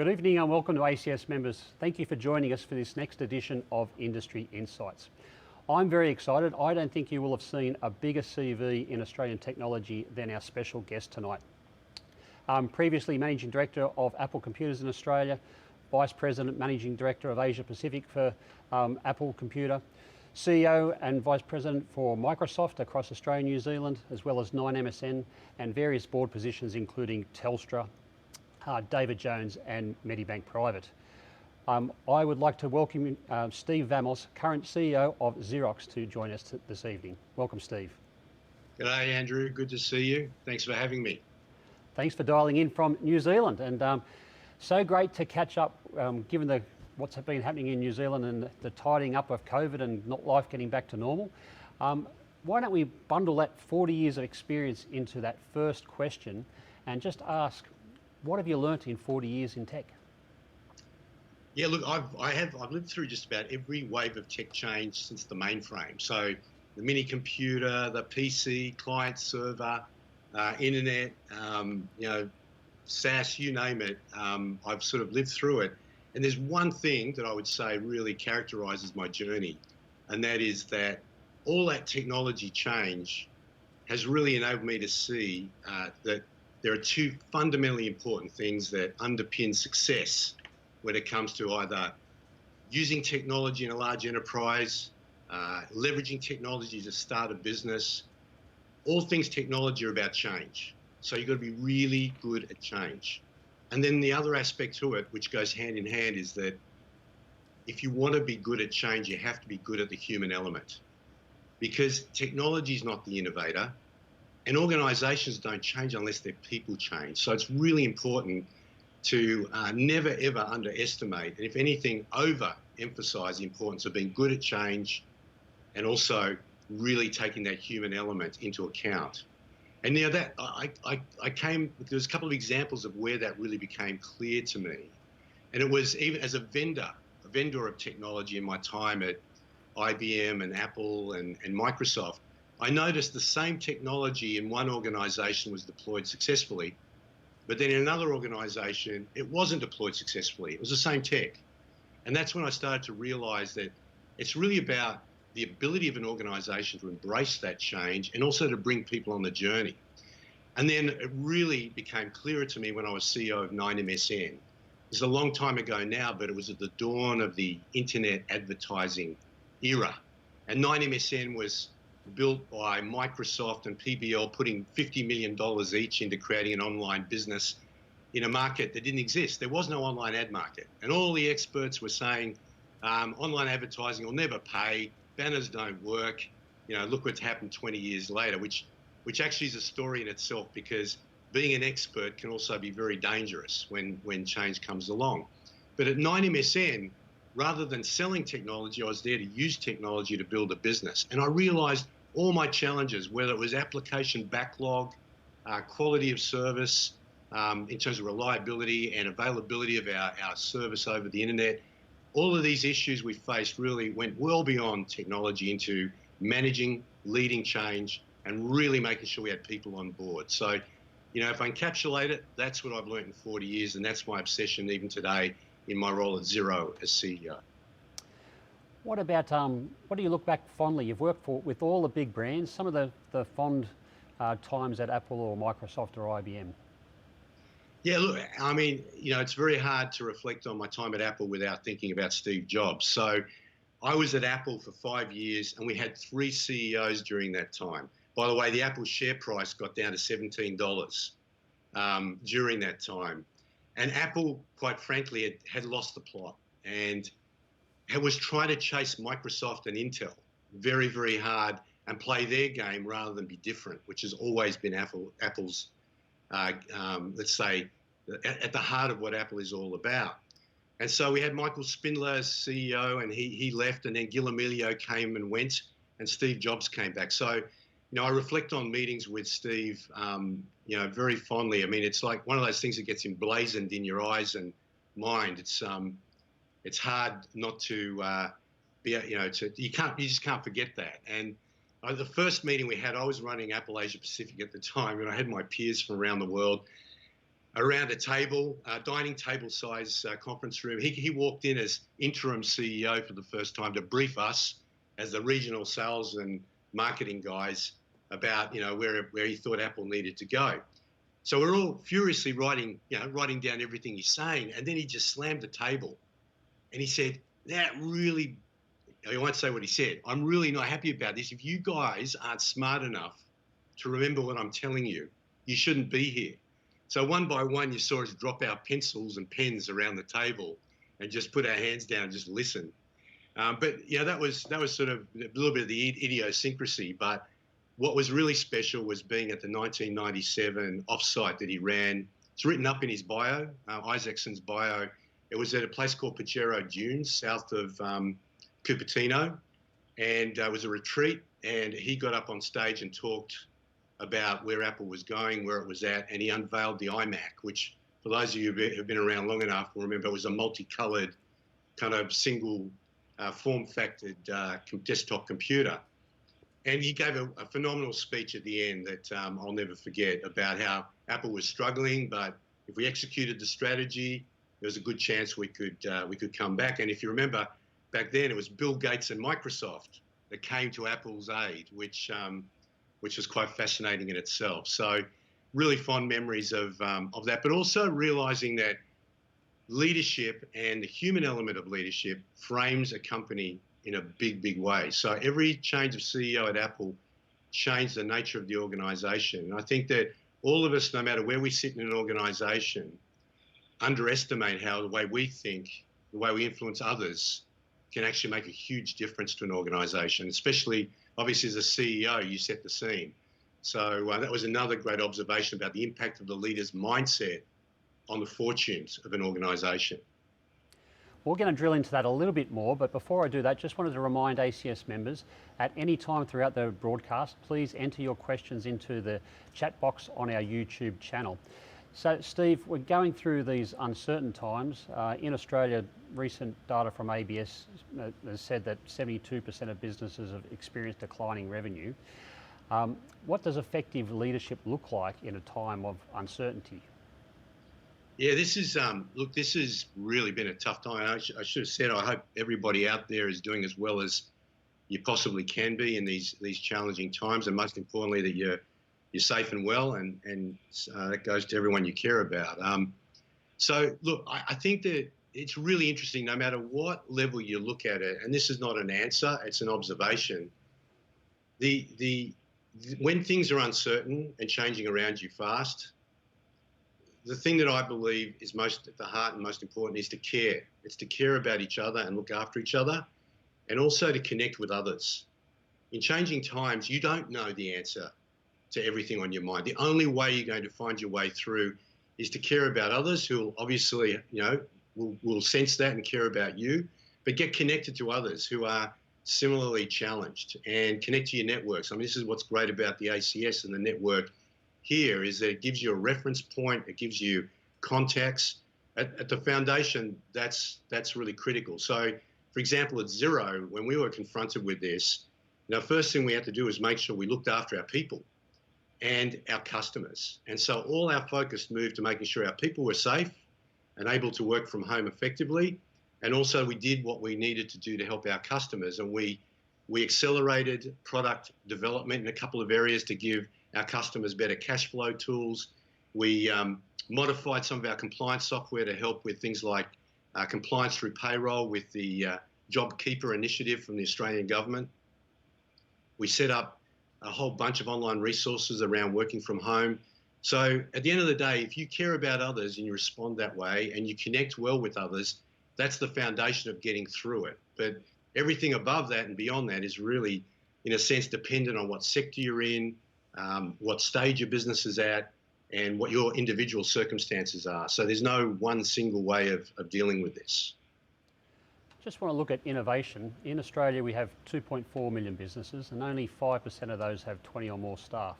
Good evening and welcome to ACS members. Thank you for joining us for this next edition of Industry Insights. I'm very excited. I don't think you will have seen a bigger CV in Australian technology than our special guest tonight. Previously Managing Director of Apple Computers in Australia, Vice President, Managing Director of Asia Pacific for Apple Computer, CEO and Vice President for Microsoft across Australia and New Zealand, as well as 9MSN and various board positions including Telstra, David Jones and Medibank Private. I would like to welcome Steve Vamos, current CEO of Xerox, to join us this evening. Welcome, Steve. G'day, Andrew. Good to see you. Thanks for having me. Thanks for dialing in from New Zealand, and so great to catch up given what's been happening in New Zealand and the tidying up of COVID and not life getting back to normal. Why don't we bundle that 40 years of experience into that first question and just ask, what have you learnt in 40 years in tech? Yeah, look, I've lived through just about every wave of tech change since the mainframe. So the mini computer, the PC, client server, internet, SaaS, you name it. I've sort of lived through it. And there's one thing that I would say really characterises my journey, and that is that all that technology change has really enabled me to see that there are two fundamentally important things that underpin success when it comes to either using technology in a large enterprise, leveraging technology to start a business. All things technology are about change. So you've got to be really good at change. And then the other aspect to it, which goes hand in hand, is that if you want to be good at change, you have to be good at the human element. Because technology is not the innovator, and organisations don't change unless their people change. So it's really important to never, ever underestimate, and if anything, overemphasise the importance of being good at change and also really taking that human element into account. And now that there's a couple of examples of where that really became clear to me. And it was even as a vendor of technology in my time at IBM and Apple and Microsoft, I noticed the same technology in one organisation was deployed successfully, but then in another organisation, it wasn't deployed successfully. It was the same tech. And that's when I started to realise that it's really about the ability of an organisation to embrace that change and also to bring people on the journey. And then it really became clearer to me when I was CEO of 9MSN. It's a long time ago now, but it was at the dawn of the internet advertising era. And 9MSN was built by Microsoft and PBL, putting $50 million each into creating an online business in a market that didn't exist. There was no online ad market. And all the experts were saying, online advertising will never pay, banners don't work, look what's happened 20 years later, which actually is a story in itself, because being an expert can also be very dangerous when change comes along. But at 9MSN, rather than selling technology, I was there to use technology to build a business. And I realized all my challenges, whether it was application backlog, quality of service, in terms of reliability and availability of our service over the internet, all of these issues we faced really went well beyond technology into managing, leading change, and really making sure we had people on board. So, if I encapsulate it, that's what I've learned in 40 years, and that's my obsession even today in my role at Xero as CEO. What about, what do you look back fondly? You've worked with all the big brands, some of the fond times at Apple or Microsoft or IBM. Yeah, look, I mean, it's very hard to reflect on my time at Apple without thinking about Steve Jobs. So I was at Apple for 5 years and we had 3 CEOs during that time. By the way, the Apple share price got down to $17 during that time. And Apple, quite frankly, had lost the plot and was trying to chase Microsoft and Intel very, very hard and play their game rather than be different, which has always been Apple's, let's say, at the heart of what Apple is all about. And so we had Michael Spindler as CEO, and he left, and then Gil Amelio came and went, and Steve Jobs came back. So, I reflect on meetings with Steve, very fondly. I mean, it's like one of those things that gets emblazoned in your eyes and mind. It's hard not to you just can't forget that. And the first meeting we had, I was running Apple Asia Pacific at the time, and I had my peers from around the world. around a table, dining table size conference room. He walked in as interim CEO for the first time to brief us as the regional sales and marketing guys about, where he thought Apple needed to go. So we're all furiously writing down everything he's saying, and then he just slammed the table and he said, "That really," I won't say what he said, "I'm really not happy about this. If you guys aren't smart enough to remember what I'm telling you, you shouldn't be here." So one by one, you saw us drop our pencils and pens around the table and just put our hands down and just listen. But that was sort of a little bit of the idiosyncrasy. But what was really special was being at the 1997 offsite that he ran. It's written up in his bio, Isaacson's bio. It was at a place called Pajero Dunes, south of Cupertino, and it was a retreat. And he got up on stage and talked about where Apple was going, where it was at, and he unveiled the iMac, which, for those of you who've been around long enough, will remember it was a multicolored kind of single form-factored desktop computer. And he gave a phenomenal speech at the end that I'll never forget, about how Apple was struggling, but if we executed the strategy, there was a good chance we could come back. And if you remember, back then it was Bill Gates and Microsoft that came to Apple's aid, which was quite fascinating in itself. So really fond memories of that, but also realizing that leadership and the human element of leadership frames a company in a big, big way. So every change of CEO at Apple changed the nature of the organization. And I think that all of us, no matter where we sit in an organization, underestimate how the way we think, the way we influence others, can actually make a huge difference to an organization, especially, obviously, as a CEO, you set the scene. So that was another great observation about the impact of the leader's mindset on the fortunes of an organization. We're going to drill into that a little bit more, but before I do that, just wanted to remind ACS members, at any time throughout the broadcast, please enter your questions into the chat box on our YouTube channel. So, Steve, we're going through these uncertain times. In Australia, recent data from ABS has said that 72% of businesses have experienced declining revenue. What does effective leadership look like in a time of uncertainty? Yeah, this has really been a tough time. I should have said, I hope everybody out there is doing as well as you possibly can be in these challenging times, and most importantly, that you're safe and well, and that goes to everyone you care about. So look, I think that it's really interesting, no matter what level you look at it, and this is not an answer, it's an observation. When things are uncertain and changing around you fast, the thing that I believe is most at the heart and most important is to care. It's to care about each other and look after each other, and also to connect with others. In changing times, you don't know the answer to everything on your mind. The only way you're going to find your way through is to care about others who will obviously, will sense that and care about you, but get connected to others who are similarly challenged and connect to your networks. I mean, this is what's great about the ACS and the network here, is that it gives you a reference point, it gives you contacts. At the foundation, that's really critical. So, for example, at Xero, when we were confronted with this, first thing we had to do was make sure we looked after our people and our customers. And so all our focus moved to making sure our people were safe and able to work from home effectively. And also we did what we needed to do to help our customers. And we accelerated product development in a couple of areas to give our customers better cash flow tools. We modified some of our compliance software to help with things like compliance through payroll with the JobKeeper initiative from the Australian government. We set up a whole bunch of online resources around working from home. So at the end of the day, if you care about others and you respond that way and you connect well with others, that's the foundation of getting through it. But everything above that and beyond that is really, in a sense, dependent on what sector you're in, what stage your business is at, and what your individual circumstances are. So there's no one single way of dealing with this. Just want to look at innovation. In Australia, we have 2.4 million businesses, and only 5% of those have 20 or more staff.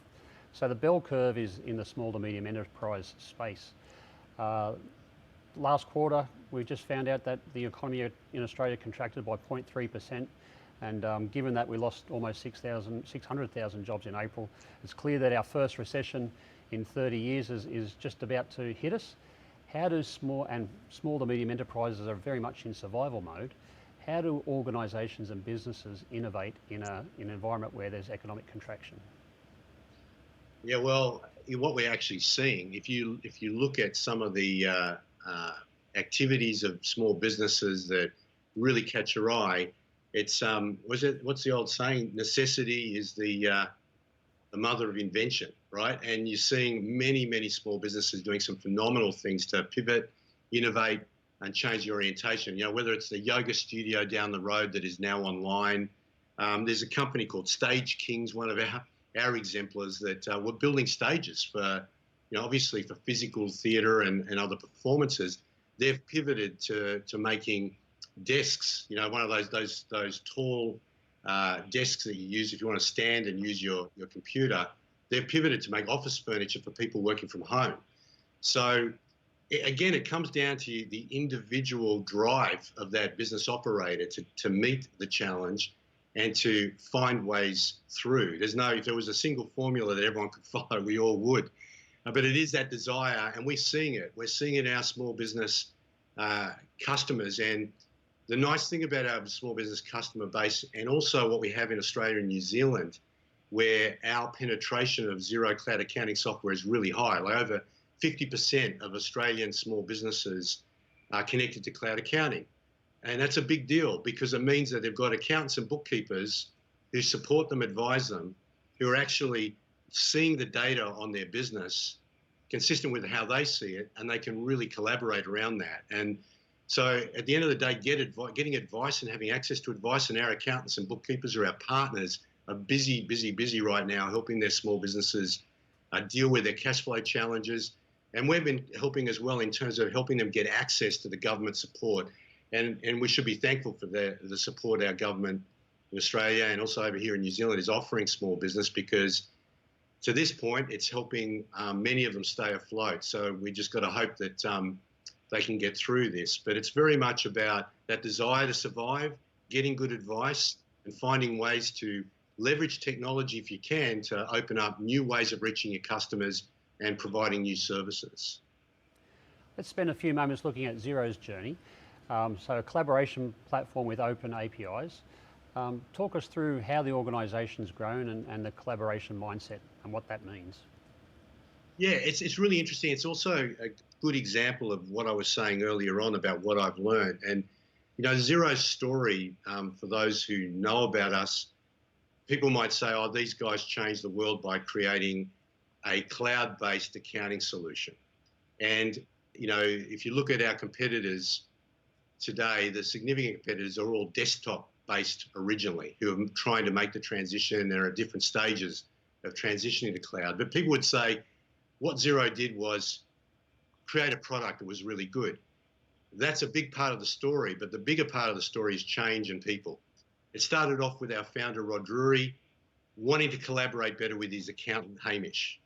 So the bell curve is in the small to medium enterprise space. Last quarter, we just found out that the economy in Australia contracted by 0.3%. And given that we lost almost 600,000 jobs in April, it's clear that our first recession in 30 years is just about to hit us. How do small to medium enterprises are very much in survival mode? How do organisations and businesses innovate in an environment where there's economic contraction? Yeah, well, what we're actually seeing, if you look at some of the activities of small businesses that really catch your eye, it's what's the old saying? Necessity is the mother of invention, right? And you're seeing many small businesses doing some phenomenal things to pivot, innovate, and change the orientation. You know, whether it's the yoga studio down the road that is now online. There's a company called Stage Kings, one of our exemplars, that were building stages for, you know, obviously for physical theatre and other performances. They've pivoted to making desks, you know, one of those tall desks that you use if you want to stand and use your computer. They've pivoted to make office furniture for people working from home. So again, it comes down to the individual drive of that business operator to meet the challenge and to find ways through. If there was a single formula that everyone could follow, we all would. But it is that desire, and we're seeing it. We're seeing it in our small business customers. And the nice thing about our small business customer base, and also what we have in Australia and New Zealand, where our penetration of Xero cloud accounting software is really high. Like over 50% of Australian small businesses are connected to cloud accounting. And that's a big deal because it means that they've got accountants and bookkeepers who support them, advise them, who are actually seeing the data on their business consistent with how they see it, and they can really collaborate around that. And so at the end of the day, getting advice and having access to advice, and our accountants and bookkeepers are our partners, are busy right now helping their small businesses deal with their cash flow challenges. And we've been helping as well in terms of helping them get access to the government support. And we should be thankful for the support our government in Australia and also over here in New Zealand is offering small business, because to this point, it's helping many of them stay afloat. So we just got to hope that they can get through this. But it's very much about that desire to survive, getting good advice, and finding ways to leverage technology if you can to open up new ways of reaching your customers and providing new services. Let's spend a few moments looking at Xero's journey. So a collaboration platform with open APIs. Talk us through how the organisation's grown and the collaboration mindset and what that means. Yeah, it's really interesting. It's also a good example of what I was saying earlier on about what I've learned. And, you know, Xero's story, for those who know about us, people might say, oh, these guys changed the world by creating a cloud-based accounting solution. And, you know, if you look at our competitors today, the significant competitors are all desktop-based originally, who are trying to make the transition. There are different stages of transitioning to cloud. But people would say what Xero did was create a product that was really good. That's a big part of the story, but the bigger part of the story is change and people. It started off with our founder, Rod Drury, wanting to collaborate better with his accountant, Hamish.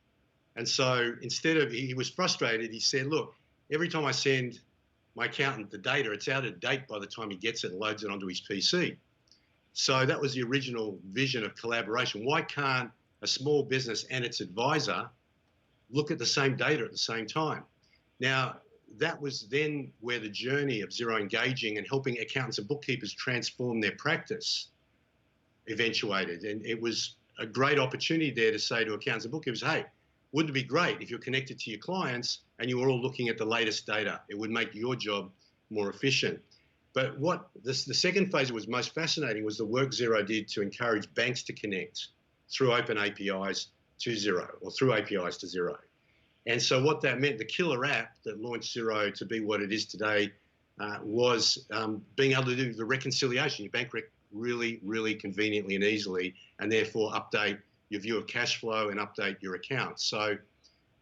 And so he was frustrated. He said, look, every time I send my accountant the data, it's out of date by the time he gets it and loads it onto his PC. So that was the original vision of collaboration. Why can't a small business and its advisor look at the same data at the same time? Now, that was then where the journey of Xero engaging and helping accountants and bookkeepers transform their practice eventuated. And it was a great opportunity there to say to accountants and bookkeepers, hey, wouldn't it be great if you're connected to your clients and you were all looking at the latest data? It would make your job more efficient. But what the second phase that was most fascinating was the work Xero did to encourage banks to connect through open APIs to Xero, or through APIs to Xero. And so what that meant, the killer app that launched Xero to be what it is today, was being able to do the reconciliation, your bank rec really conveniently and easily, and therefore update your view of cash flow and update your accounts. So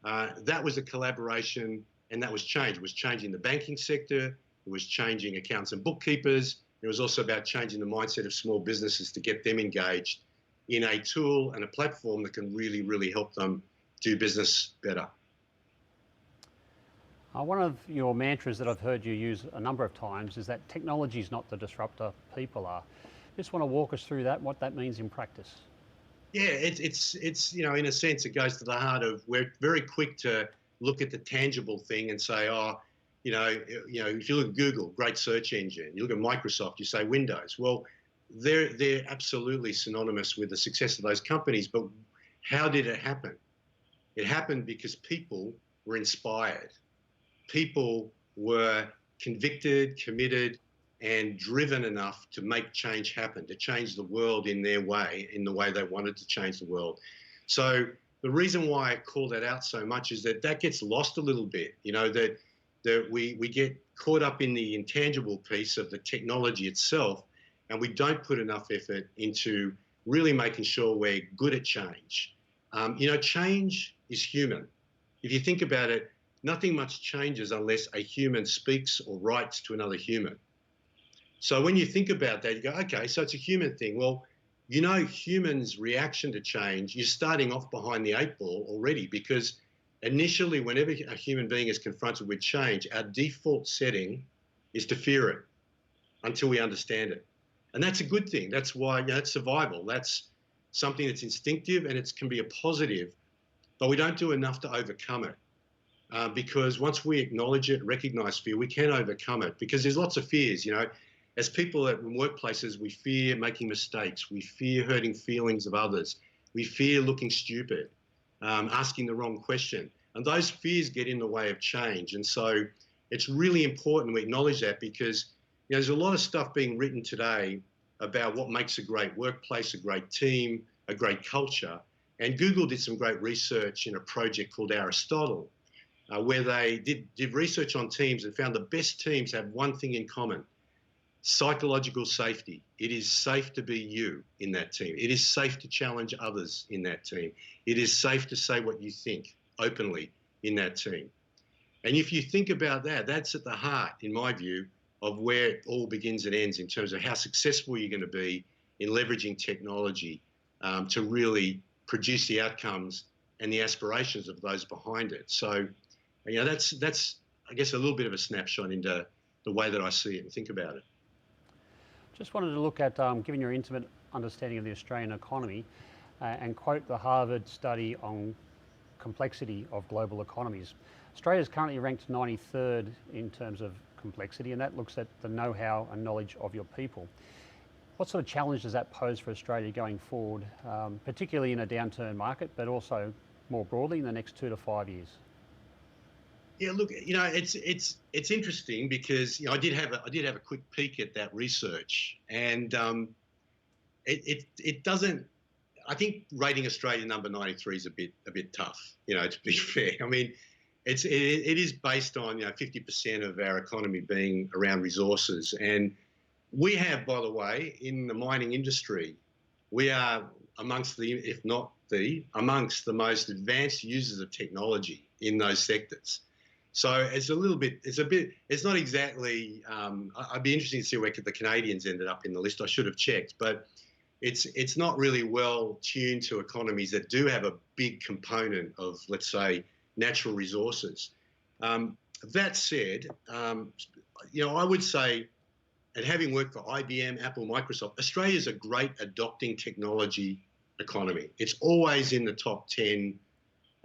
that was a collaboration, and that was change. It was changing the banking sector. It was changing accountants and bookkeepers. It was also about changing the mindset of small businesses to get them engaged in a tool and a platform that can really help them do business better. One of your mantras that I've heard you use a number of times is that technology is not the disruptor, people are. Just want to walk us through that, what that means in practice. Yeah, it's in a sense, it goes to the heart of we're very quick to look at the tangible thing and say, oh, if you look at Google, great search engine. You look at Microsoft, you say Windows. Well, they're absolutely synonymous with the success of those companies. But how did it happen? It happened because people were inspired. People were convicted, committed, and driven enough to make change happen, to change the world in their way, in the way they wanted to change the world. So the reason why I call that out so much is that gets lost a little bit, that we get caught up in the intangible piece of the technology itself, and we don't put enough effort into really making sure we're good at change. Change is human. If you think about it, nothing much changes unless a human speaks or writes to another human. So when you think about that, you go, okay, so it's a human thing. Well, humans' reaction to change, you're starting off behind the 8 ball already, because initially, whenever a human being is confronted with change, our default setting is to fear it until we understand it. And that's a good thing. That's why, that's survival. That's something that's instinctive, and it can be a positive, but we don't do enough to overcome it. Because once we acknowledge it, recognize fear, we can overcome it, because there's lots of fears. As people in workplaces, we fear making mistakes. We fear hurting feelings of others. We fear looking stupid, asking the wrong question. And those fears get in the way of change. And so it's really important we acknowledge that, because there's a lot of stuff being written today about what makes a great workplace, a great team, a great culture. And Google did some great research in a project called Aristotle, where they did research on teams and found the best teams have one thing in common: psychological safety. It is safe to be you in that team. It is safe to challenge others in that team. It is safe to say what you think openly in that team. And if you think about that, that's at the heart, in my view, of where it all begins and ends in terms of how successful you're going to be in leveraging technology to really produce the outcomes and the aspirations of those behind it. So, that's I guess a little bit of a snapshot into the way that I see it and think about it. Just wanted to look at, given your intimate understanding of the Australian economy, and quote the Harvard study on complexity of global economies. Australia is currently ranked 93rd in terms of complexity, and that looks at the know-how and knowledge of your people. What sort of challenge does that pose for Australia going forward, particularly in a downturn market, but also more broadly in the next 2 to 5 years? Yeah, look, it's interesting, because I did have a quick peek at that research, and it doesn't. I think rating Australia number 93 is a bit tough, to be fair. I mean, it is based on 50% of our economy being around resources, and we have, by the way, in the mining industry, we are amongst the, if not amongst the most advanced users of technology in those sectors. So it's it's not exactly, I'd be interested to see where the Canadians ended up in the list. I should have checked, but it's not really well tuned to economies that do have a big component of, let's say, natural resources. That said, I would say, and having worked for IBM, Apple, Microsoft, Australia is a great adopting technology economy. It's always in the top 10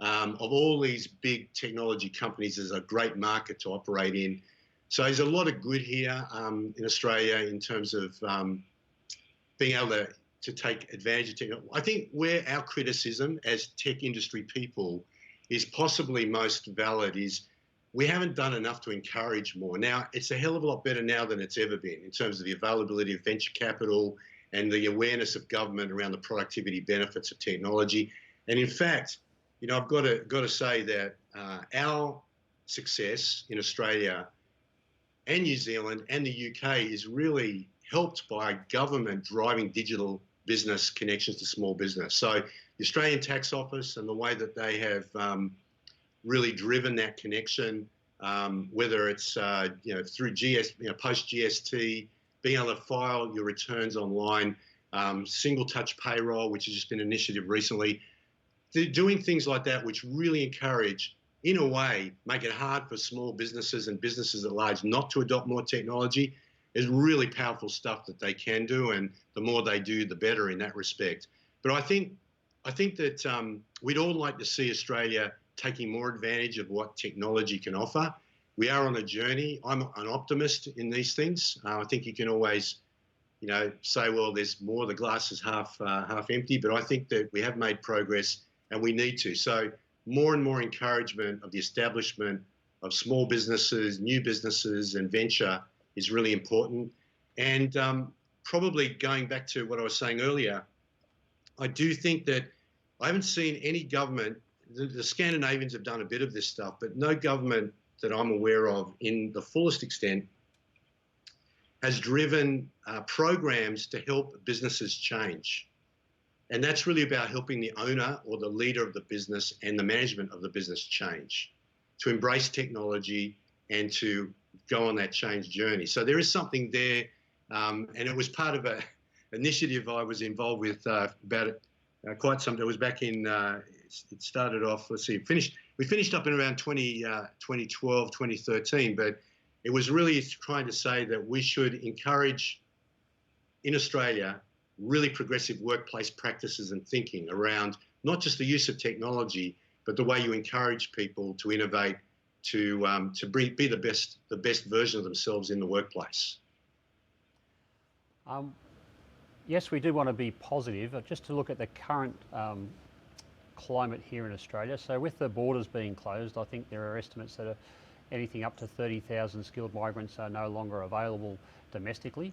of all these big technology companies. Is a great market to operate in. So there's a lot of good here in Australia in terms of being able to take advantage of technology. I think where our criticism as tech industry people is possibly most valid is we haven't done enough to encourage more. Now, it's a hell of a lot better now than it's ever been in terms of the availability of venture capital and the awareness of government around the productivity benefits of technology. And in fact, I've got to say that our success in Australia and New Zealand and the UK is really helped by government driving digital business connections to small business. So the Australian Tax Office and the way that they have really driven that connection, whether it's through post GST, being able to file your returns online, single touch payroll, which has just been an initiative recently. They're doing things like that which really encourage, in a way, make it hard for small businesses and businesses at large not to adopt more technology. There's really powerful stuff that they can do, and the more they do, the better in that respect. But I think that we'd all like to see Australia taking more advantage of what technology can offer. We are on a journey. I'm an optimist in these things. I think you can always, say, well, there's more. The glass is half empty. But I think that we have made progress, and we need to. So more and more encouragement of the establishment of small businesses, new businesses, and venture is really important. And probably going back to what I was saying earlier, I do think that I haven't seen any government. The Scandinavians have done a bit of this stuff, but no government that I'm aware of in the fullest extent has driven programs to help businesses change. And that's really about helping the owner or the leader of the business and the management of the business change, to embrace technology and to go on that change journey. So there is something there, and it was part of an initiative I was involved with about quite some. It was back in. It started off. Let's see. We finished up in around 2012, 2013, but it was really trying to say that we should encourage in Australia really progressive workplace practices and thinking around not just the use of technology, but the way you encourage people to innovate, to be the best version of themselves in the workplace. Yes, we do want to be positive. Just to look at the current climate here in Australia. So with the borders being closed, I think there are estimates that anything up to 30,000 skilled migrants are no longer available domestically.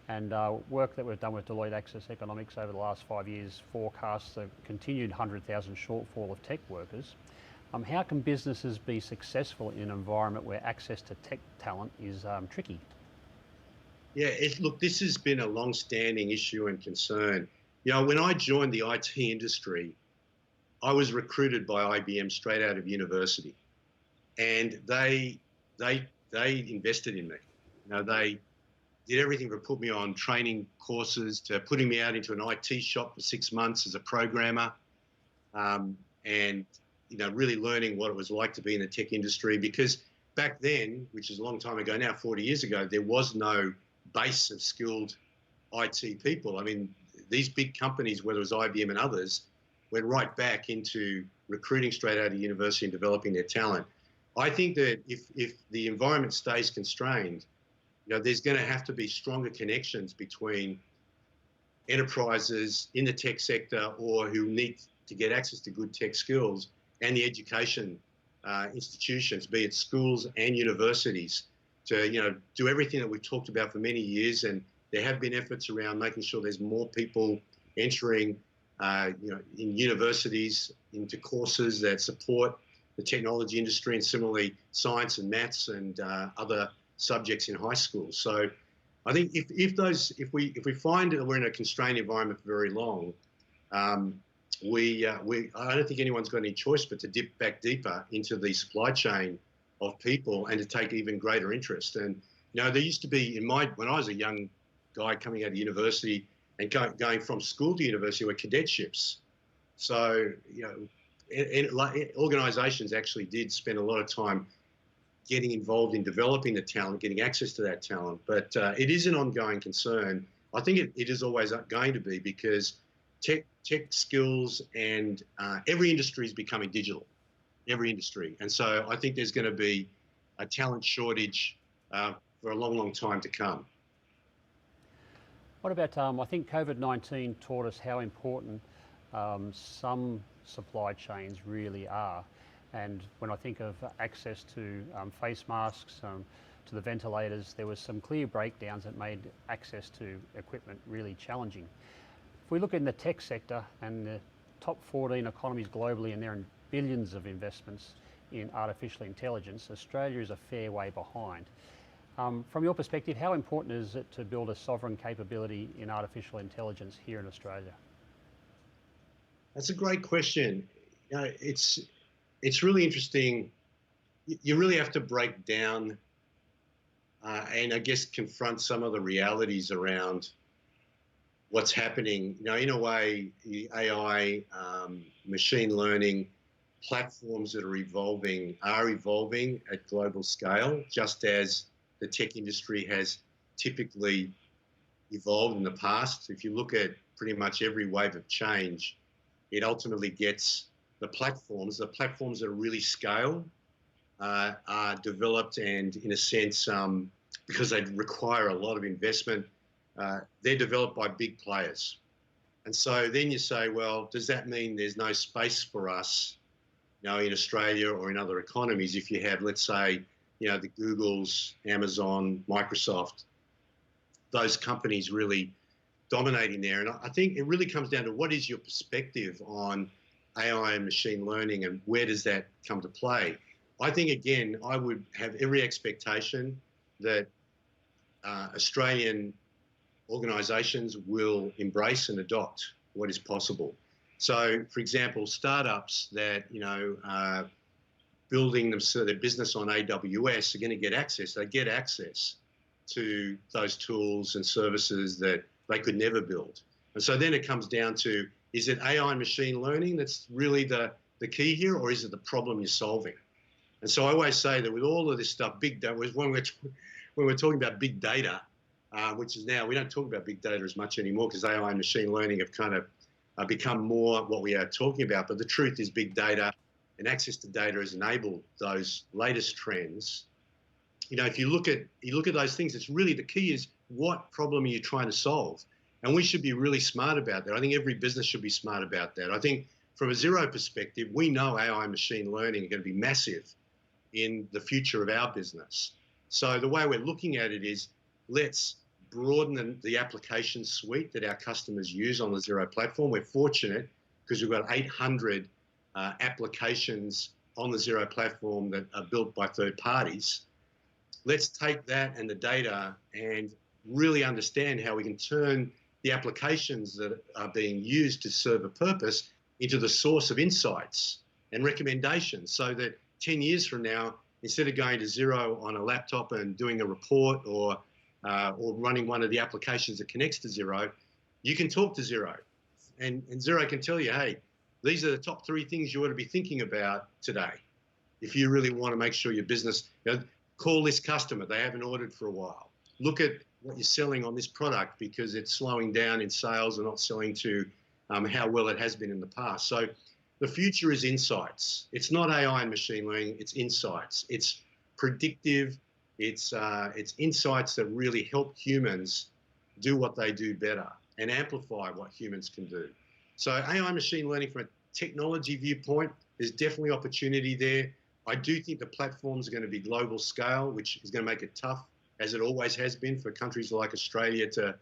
And work that we've done with Deloitte Access Economics over the last 5 years forecasts a continued 100,000 shortfall of tech workers. How can businesses be successful in an environment where access to tech talent is tricky? Yeah, look, this has been a long-standing issue and concern. When I joined the IT industry, I was recruited by IBM straight out of university, and they invested in me. They did everything from put me on training courses to putting me out into an IT shop for 6 months as a programmer, and really learning what it was like to be in the tech industry. Because back then, which is a long time ago now, 40 years ago, there was no base of skilled IT people. I mean, these big companies, whether it was IBM and others, went right back into recruiting straight out of university and developing their talent. I think that if the environment stays constrained, there's going to have to be stronger connections between enterprises in the tech sector or who need to get access to good tech skills and the education institutions, be it schools and universities, to do everything that we've talked about for many years. And there have been efforts around making sure there's more people entering in universities into courses that support the technology industry, and similarly science and maths and other subjects in high school. So I think if we find that we're in a constrained environment for very long, I don't think anyone's got any choice but to dip back deeper into the supply chain of people and to take even greater interest. And there used to be when I was a young guy coming out of university and going from school to university were cadetships. So organisations actually did spend a lot of time getting involved in developing the talent, getting access to that talent. But it is an ongoing concern. I think it is always going to be, because tech skills and every industry is becoming digital, every industry. And so I think there's going to be a talent shortage for a long, long time to come. What about, I think COVID-19 taught us how important some supply chains really are. And when I think of access to face masks, to the ventilators, there was some clear breakdowns that made access to equipment really challenging. If we look in the tech sector and the top 14 economies globally, and there are billions of investments in artificial intelligence, Australia is a fair way behind. From your perspective, how important is it to build a sovereign capability in artificial intelligence here in Australia? That's a great question. It's really interesting. You really have to break down and I guess confront some of the realities around what's happening. In a way, the AI, machine learning platforms that are evolving at global scale, just as the tech industry has typically evolved in the past. If you look at pretty much every wave of change, it ultimately gets the platforms that really scale, are developed, and in a sense, because they require a lot of investment, they're developed by big players. And so then you say, well, does that mean there's no space for us, in Australia or in other economies if you have, let's say, the Googles, Amazon, Microsoft, those companies really dominating there? And I think it really comes down to what is your perspective on AI and machine learning, and where does that come to play? I think, again, I would have every expectation that Australian organisations will embrace and adopt what is possible. So, for example, startups that are building their business on AWS are going to get access. They get access to those tools and services that they could never build. And so then it comes down to, is it AI and machine learning that's really the key here, or is it the problem you're solving? And so I always say that with all of this stuff, big data, when we're talking about big data, which is now, we don't talk about big data as much anymore because AI and machine learning have kind of become more what we are talking about. But the truth is, big data and access to data has enabled those latest trends. If you look at those things, it's really, the key is, what problem are you trying to solve? And we should be really smart about that. I think every business should be smart about that. I think from a Xero perspective, we know AI and machine learning are going to be massive in the future of our business. So the way we're looking at it is, let's broaden the application suite that our customers use on the Xero platform. We're fortunate because we've got 800 applications on the Xero platform that are built by third parties. Let's take that and the data and really understand how we can turn the applications that are being used to serve a purpose into the source of insights and recommendations, so that 10 years from now, instead of going to Xero on a laptop and doing a report or running one of the applications that connects to Xero, you can talk to Xero, and Xero can tell you, hey, these are the top 3 things you ought to be thinking about today if you really want to make sure your business, call this customer, they haven't ordered for a while. Look at what you're selling on this product because it's slowing down in sales and not selling to how well it has been in the past. So the future is insights. It's not AI and machine learning, it's insights. It's predictive, it's insights that really help humans do what they do better and amplify what humans can do. So AI and machine learning, from a technology viewpoint, there's definitely opportunity there. I do think the platforms are going to be global scale, which is going to make it tough, as it always has been, for countries like Australia to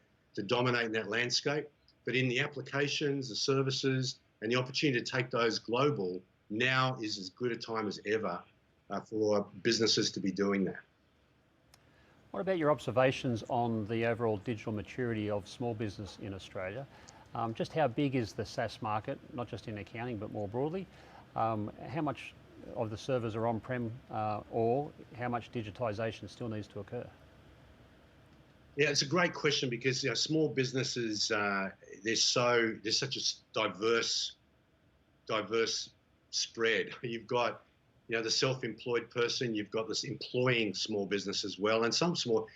dominate in that landscape. But in the applications, the services, and the opportunity to take those global, now is as good a time as ever for businesses to be doing that. What about your observations on the overall digital maturity of small business in Australia? Just how big is the SaaS market, not just in accounting, but more broadly? How much of the servers are on-prem, or how much digitisation still needs to occur? Yeah, it's a great question, because small businesses, there's such a diverse spread. You've got the self-employed person, you've got this employing small business as well, and some small.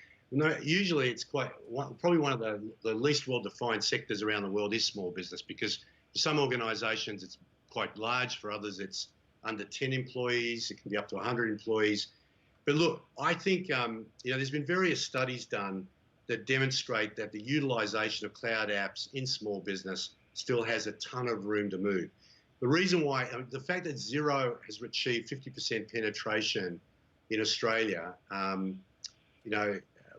Usually it's probably one of the least well-defined sectors around the world is small business, because for some organisations it's quite large, for others it's under 10 employees, it can be up to 100 employees. But look, I think there's been various studies done that demonstrate that the utilisation of cloud apps in small business still has a ton of room to move. The reason why, the fact that Xero has achieved 50% penetration in Australia,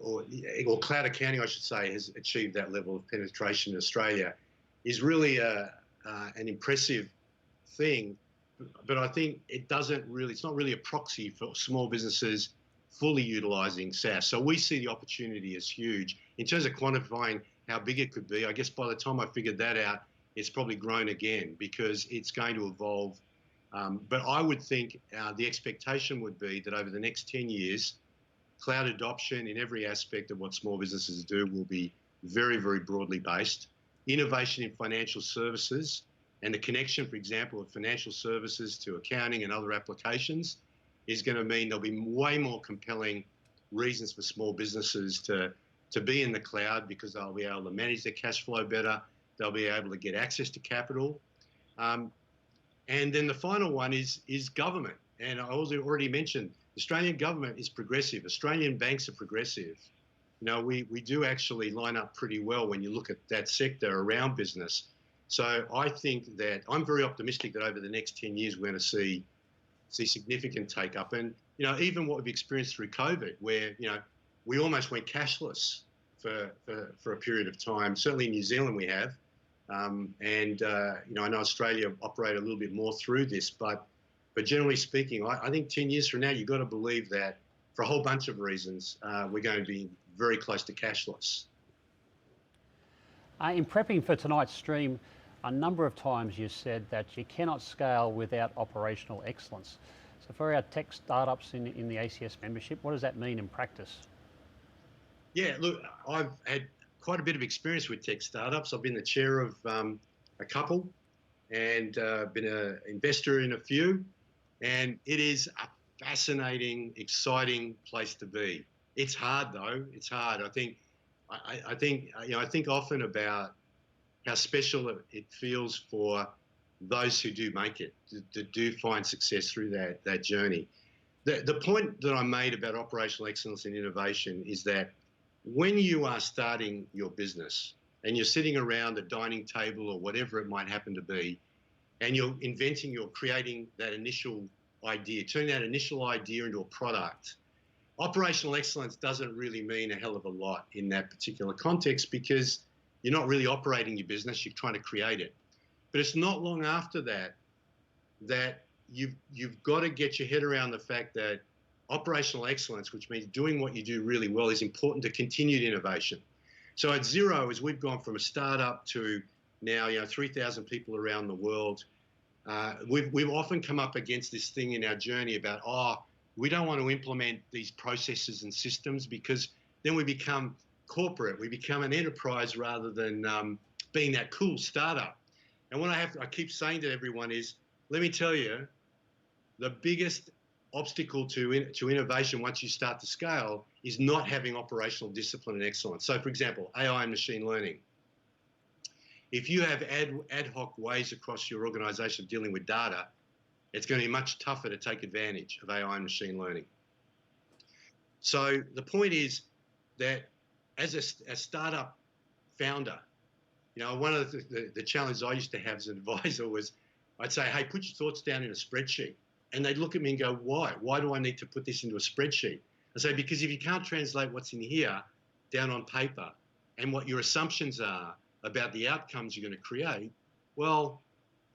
or cloud accounting, I should say, has achieved that level of penetration in Australia, is really an impressive thing. But I think it's not really a proxy for small businesses fully utilising SaaS. So we see the opportunity as huge. In terms of quantifying how big it could be, I guess by the time I figured that out, it's probably grown again, because it's going to evolve. But I would think the expectation would be that over the next 10 years, cloud adoption in every aspect of what small businesses do will be very, very broadly based. Innovation in financial services and the connection, for example, of financial services to accounting and other applications is going to mean there'll be way more compelling reasons for small businesses to to be in the cloud because they'll be able to manage their cash flow better. They'll be able to get access to capital. And then the final one is government. And I also already mentioned, the Australian government is progressive. Australian banks are progressive. You know, we do actually line up pretty well when you look at that sector around business. So I think that I'm very optimistic that over the next 10 years, we're going to see significant take up. And, you know, even what we've experienced through COVID, where, you know, we almost went cashless for a period of time. Certainly in New Zealand we have. You know, I know Australia operate a little bit more through this, but generally speaking, I think 10 years from now, you've got to believe that for a whole bunch of reasons, we're going to be very close to cashless. In prepping for tonight's stream, a number of times you said that you cannot scale without operational excellence. So for our tech startups in the ACS membership, what does that mean in practice? Yeah, look, I've had quite a bit of experience with tech startups. I've been the chair of a couple and been an investor in a few. And it is a fascinating, exciting place to be. It's hard though. It's hard. I think often about how special it feels for those who do make it, to do find success through that journey. The point that I made about operational excellence and innovation is that when you are starting your business and you're sitting around a dining table or whatever it might happen to be, and you're creating that initial idea, turning that initial idea into a product, operational excellence doesn't really mean a hell of a lot in that particular context because you're not really operating your business, you're trying to create it. But it's not long after that you've got to get your head around the fact that operational excellence, which means doing what you do really well, is important to continued innovation. So at Xero, as we've gone from a startup to now, you know, 3,000 people around the world, we've often come up against this thing in our journey about, we don't want to implement these processes and systems because then we become corporate, we become an enterprise rather than being that cool startup. And what I keep saying to everyone is, let me tell you, the biggest obstacle to innovation once you start to scale is not having operational discipline and excellence. So for example, AI and machine learning. If you have ad hoc ways across your organization of dealing with data, it's going to be much tougher to take advantage of AI and machine learning. So the point is that as a startup founder, you know, one of the challenges I used to have as an advisor was I'd say, hey, put your thoughts down in a spreadsheet. And they'd look at me and go, why? Why do I need to put this into a spreadsheet? I say, because if you can't translate what's in here down on paper and what your assumptions are about the outcomes you're going to create, well,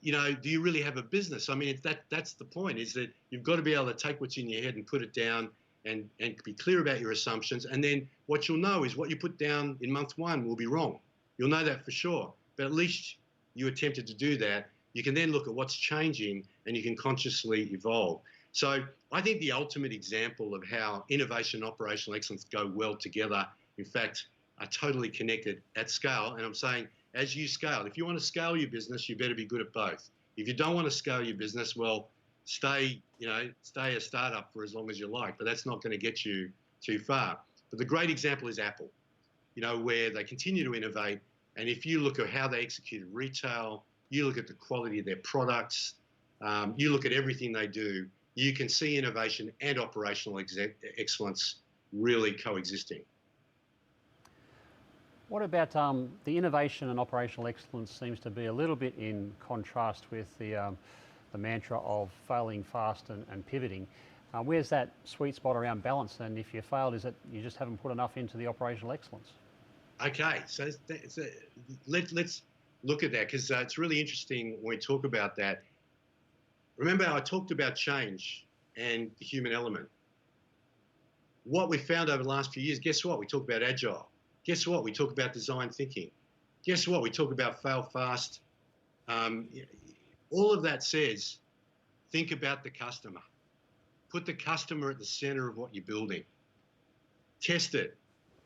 you know, do you really have a business? I mean, that's the point, is that you've got to be able to take what's in your head and put it down and be clear about your assumptions. And then what you'll know is what you put down in month one will be wrong. You'll know that for sure. But at least you attempted to do that. You can then look at what's changing and you can consciously evolve. So I think the ultimate example of how innovation and operational excellence go well together, in fact, are totally connected at scale. And I'm saying, as you scale, if you want to scale your business, you better be good at both. If you don't want to scale your business, well, stay a startup for as long as you like, but that's not going to get you too far. But the great example is Apple, you know, where they continue to innovate. And if you look at how they executed retail, you look at the quality of their products, you look at everything they do, you can see innovation and operational excellence really coexisting. What about the innovation and operational excellence seems to be a little bit in contrast with the mantra of failing fast and pivoting. Where's that sweet spot around balance? And if you failed, is it you just haven't put enough into the operational excellence? Okay, so let's look at that, because it's really interesting when we talk about that. Remember, I talked about change and the human element. What we found over the last few years, guess what? We talk about agile. Guess what? We talk about design thinking. Guess what? We talk about fail fast. All of that says, think about the customer. Put the customer at the center of what you're building. Test it.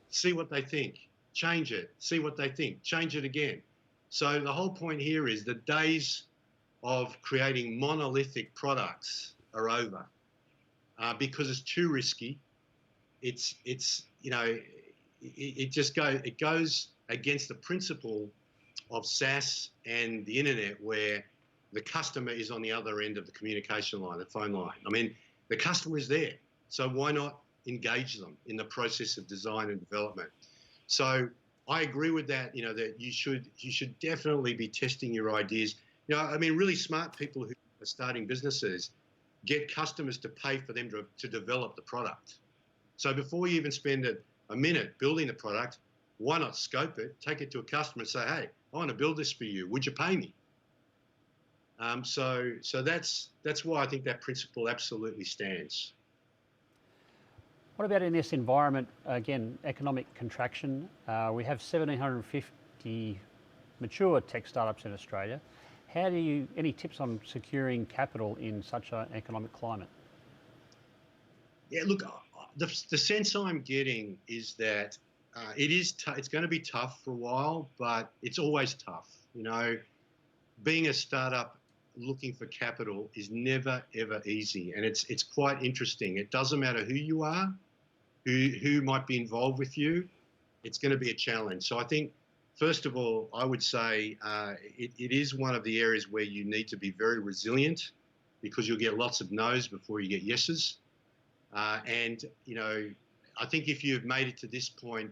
See what they think. Change it. See what they think. Change it again. So the whole point here is the days of creating monolithic products are over because it's too risky. It's you know, it goes against the principle of SaaS and the internet, where the customer is on the other end of the communication line, the phone line. I mean, the customer is there, so why not engage them in the process of design and development? So I agree with that. That you should definitely be testing your ideas. I mean, really smart people who are starting businesses get customers to pay for them to develop the product. So before you even spend a minute building the product, why not scope it, take it to a customer and say, hey, I want to build this for you. Would you pay me? So that's why I think that principle absolutely stands. What about in this environment, again, economic contraction? We have 1,750 mature tech startups in Australia. Any tips on securing capital in such an economic climate? Yeah, look, the sense I'm getting is that it's going to be tough for a while, but it's always tough. Being a startup looking for capital is never, ever easy. And it's quite interesting. It doesn't matter who you are, who might be involved with you, it's going to be a challenge. So I think, first of all, I would say it is one of the areas where you need to be very resilient, because you'll get lots of no's before you get yeses. And I think if you've made it to this point,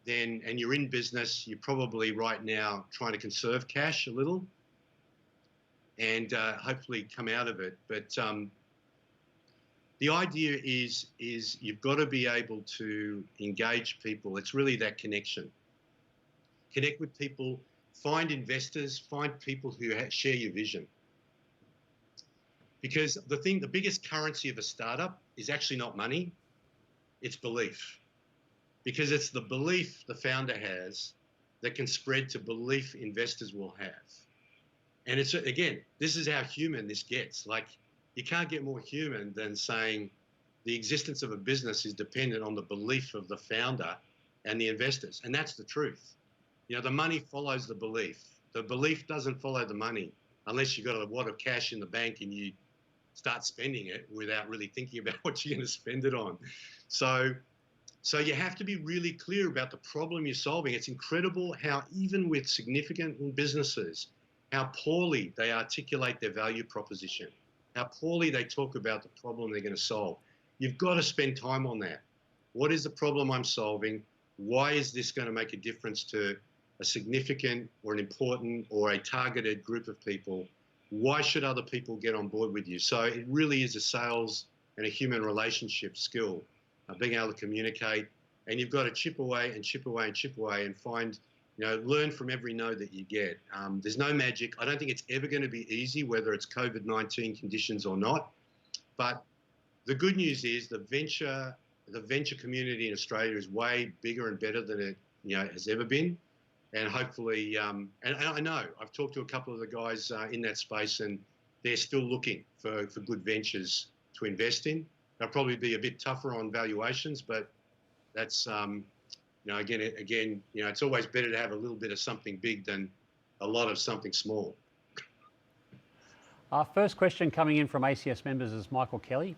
and you're in business, you're probably right now trying to conserve cash a little and hopefully come out of it. But the idea is you've got to be able to engage people. It's really that connection. Connect with people, find investors, find people who share your vision. Because the biggest currency of a startup is actually not money, it's belief. Because it's the belief the founder has that can spread to belief investors will have. And it's, again, this is how human this gets. Like, you can't get more human than saying the existence of a business is dependent on the belief of the founder and the investors. And that's the truth. The money follows the belief. The belief doesn't follow the money unless you've got a wad of cash in the bank and you start spending it without really thinking about what you're going to spend it on. So you have to be really clear about the problem you're solving. It's incredible how, even with significant businesses, how poorly they articulate their value proposition, how poorly they talk about the problem they're going to solve. You've got to spend time on that. What is the problem I'm solving? Why is this going to make a difference to a significant or an important or a targeted group of people? Why should other people get on board with you? So it really is a sales and a human relationship skill, being able to communicate. And you've got to chip away and chip away and chip away and find, learn from every no that you get. There's no magic. I don't think it's ever going to be easy, whether it's COVID-19 conditions or not. But the good news is the venture community in Australia is way bigger and better than it has ever been. And hopefully, and I know, I've talked to a couple of the guys in that space, and they're still looking for good ventures to invest in. They'll probably be a bit tougher on valuations, but that's, again, it's always better to have a little bit of something big than a lot of something small. Our first question coming in from ACS members is Michael Kelly.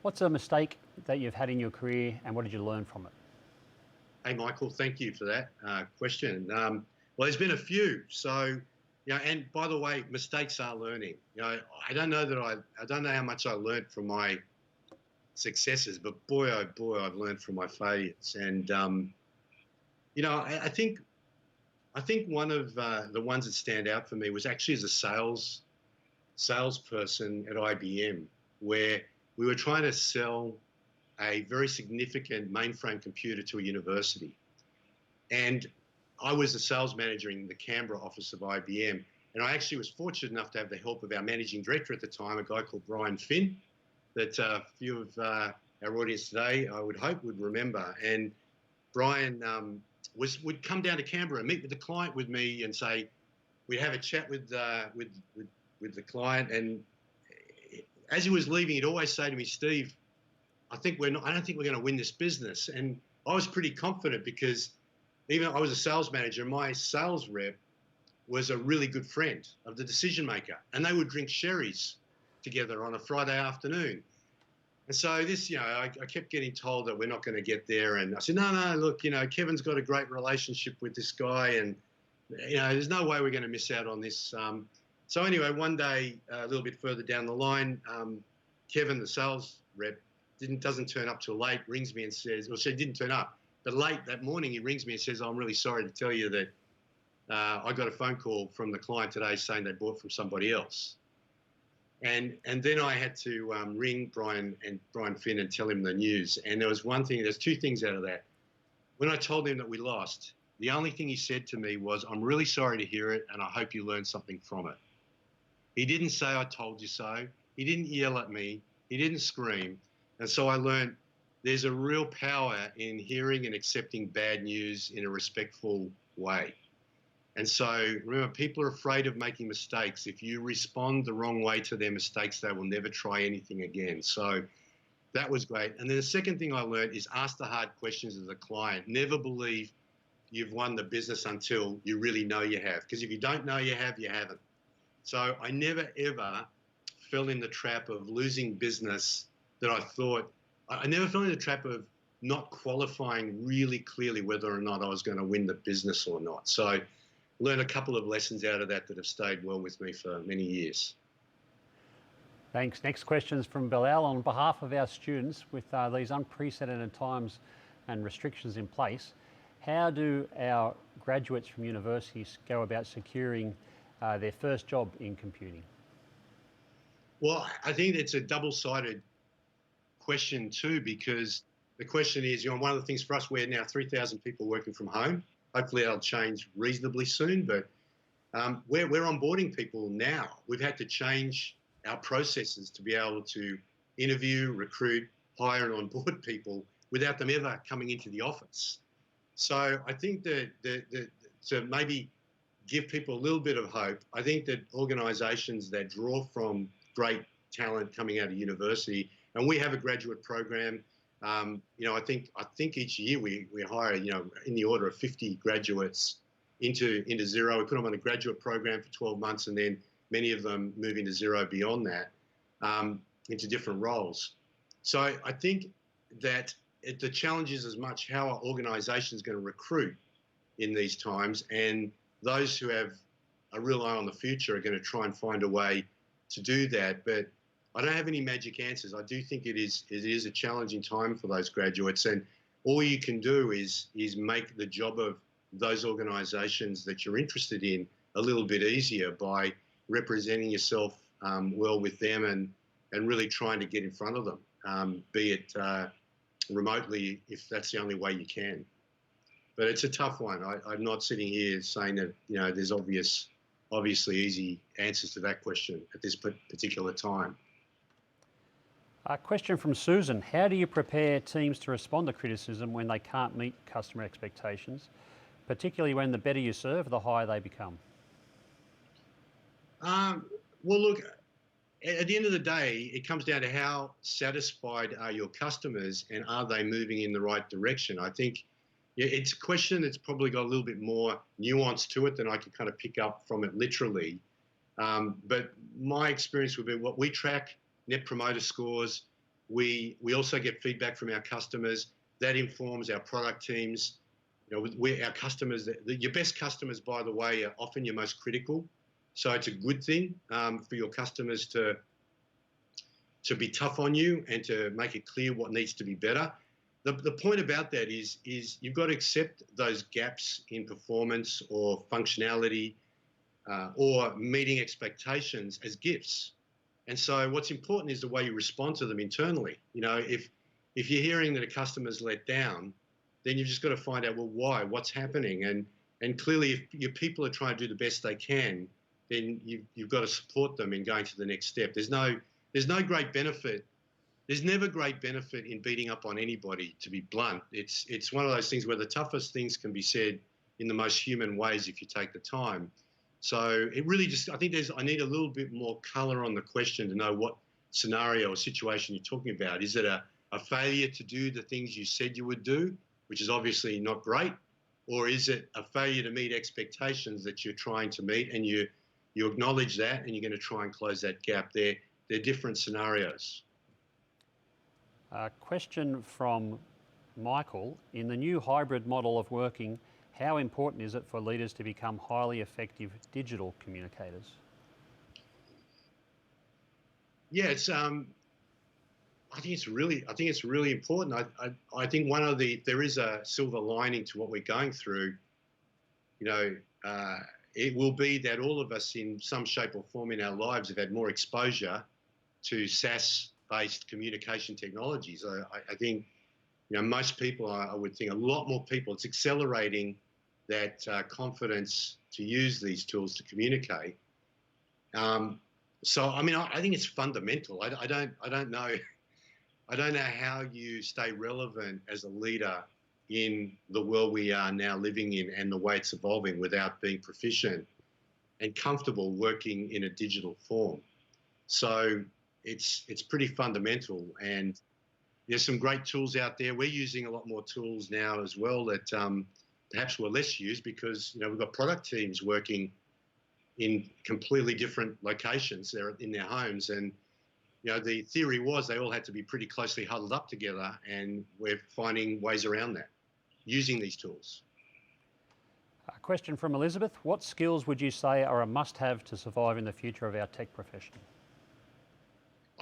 What's a mistake that you've had in your career, and what did you learn from it? Hey, Michael, thank you for that question. Well, there's been a few. So, and by the way, mistakes are learning. I don't know how much I learned from my successes, but boy, oh boy, I've learned from my failures. And, I think one of the ones that stand out for me was actually as a salesperson at IBM, where we were trying to sell a very significant mainframe computer to a university. And I was the sales manager in the Canberra office of IBM. And I actually was fortunate enough to have the help of our managing director at the time, a guy called Brian Finn, that a few of our audience today, I would hope, would remember. And Brian would come down to Canberra and meet with the client with me and say, we'd have a chat with the client. And as he was leaving, he'd always say to me, Steve, I don't think we're going to win this business. And I was pretty confident, because even I was a sales manager, my sales rep was a really good friend of the decision maker, and they would drink sherries together on a Friday afternoon. And so this, I kept getting told that we're not going to get there. And I said, no, look, Kevin's got a great relationship with this guy, and there's no way we're going to miss out on this. So anyway, one day, a little bit further down the line, Kevin, the sales rep, doesn't turn up till late, rings me and says, well, she didn't turn up, but late that morning, he rings me and says, I'm really sorry to tell you that I got a phone call from the client today saying they bought from somebody else. And then I had to ring Brian Finn and tell him the news. And there's two things out of that. When I told him that we lost, the only thing he said to me was, I'm really sorry to hear it, and I hope you learned something from it. He didn't say, I told you so. He didn't yell at me. He didn't scream. And so I learned there's a real power in hearing and accepting bad news in a respectful way. And so remember, people are afraid of making mistakes. If you respond the wrong way to their mistakes, they will never try anything again. So that was great. And then the second thing I learned is ask the hard questions of the client. Never believe you've won the business until you really know you have. Because if you don't know you have, you haven't. So I never, ever fell in the trap of losing business that I never fell in the trap of not qualifying really clearly whether or not I was going to win the business or not. So learned a couple of lessons out of that have stayed well with me for many years. Thanks. Next question is from Bilal. On behalf of our students, with these unprecedented times and restrictions in place, how do our graduates from universities go about securing their first job in computing? Well, I think it's a double-sided question too, because the question is, one of the things for us, we're now 3,000 people working from home. Hopefully that'll change reasonably soon, but we're onboarding people now. We've had to change our processes to be able to interview, recruit, hire and onboard people without them ever coming into the office. So I think that to maybe give people a little bit of hope, I think that organisations that draw from great talent coming out of university, and we have a graduate program. I think each year we hire, in the order of 50 graduates into Xero. We put them on a graduate program for 12 months, and then many of them move into Xero beyond that, into different roles. So I think that the challenge is as much how our organisation is going to recruit in these times, and those who have a real eye on the future are going to try and find a way to do that. But I don't have any magic answers. I do think it is a challenging time for those graduates, and all you can do is make the job of those organisations that you're interested in a little bit easier by representing yourself well with them and really trying to get in front of them, be it remotely if that's the only way you can. But it's a tough one. I'm not sitting here saying that there's obviously easy answers to that question at this particular time. A question from Susan. How do you prepare teams to respond to criticism when they can't meet customer expectations, particularly when the better you serve, the higher they become? Well, look, at the end of the day, it comes down to how satisfied are your customers and are they moving in the right direction. I think it's a question that's probably got a little bit more nuance to it than I can kind of pick up from it literally. But my experience would be what we track, Net Promoter Scores. We also get feedback from our customers. That informs our product teams. Our customers, your best customers, by the way, are often your most critical. So it's a good thing for your customers to be tough on you and to make it clear what needs to be better. The point about that is you've got to accept those gaps in performance or functionality or meeting expectations as gifts. And so what's important is the way you respond to them internally. If you're hearing that a customer's let down, then you've just got to find out, well, why? What's happening? And clearly, if your people are trying to do the best they can, then you've got to support them in going to the next step. There's no great benefit. There's never great benefit in beating up on anybody, to be blunt. It's one of those things where the toughest things can be said in the most human ways if you take the time. So it really I need a little bit more color on the question to know what scenario or situation you're talking about. Is it a failure to do the things you said you would do, which is obviously not great? Or is it a failure to meet expectations that you're trying to meet and you acknowledge that and you're going to try and close that gap? They're different scenarios. A question from Michael. In the new hybrid model of working, how important is it for leaders to become highly effective digital communicators? Yeah, I think it's really important. I think there is a silver lining to what we're going through. You know, it will be that all of us in some shape or form in our lives have had more exposure to SaaS-based communication technologies. I think, most people, I would think a lot more people, it's accelerating that confidence to use these tools to communicate. So, I mean, I think it's fundamental. I don't know. I don't know how you stay relevant as a leader in the world we are now living in and the way it's evolving without being proficient and comfortable working in a digital form. So it's pretty fundamental, and there's some great tools out there. We're using a lot more tools now as well that perhaps were less used because we've got product teams working in completely different locations. They're in their homes, and the theory was they all had to be pretty closely huddled up together, and we're finding ways around that using these tools. A question from Elizabeth. What skills would you say are a must-have to survive in the future of our tech profession?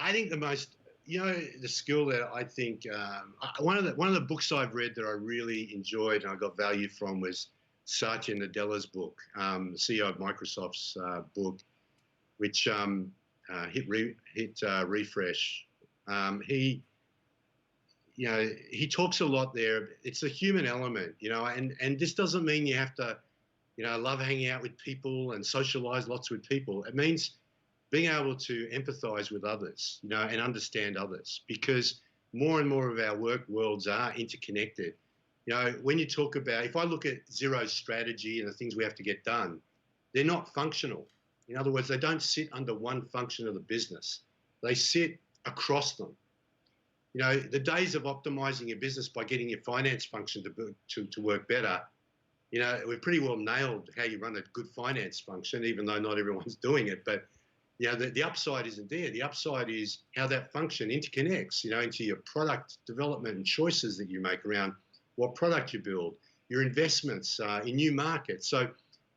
I think the skill that I think, one of the books I've read that I really enjoyed and I got value from was Satya Nadella's book, the CEO of Microsoft's book, which hit refresh. He talks a lot there. It's a human element, and this doesn't mean you have to, love hanging out with people and socialize lots with people. It means being able to empathize with others, and understand others, because more and more of our work worlds are interconnected. When you talk about, if I look at Xero's strategy and the things we have to get done, they're not functional. In other words, they don't sit under one function of the business. They sit across them. The days of optimizing your business by getting your finance function to work better, we've pretty well nailed how you run a good finance function, even though not everyone's doing it. But the upside isn't there. The upside is how that function interconnects, into your product development and choices that you make around what product you build, your investments in new markets. So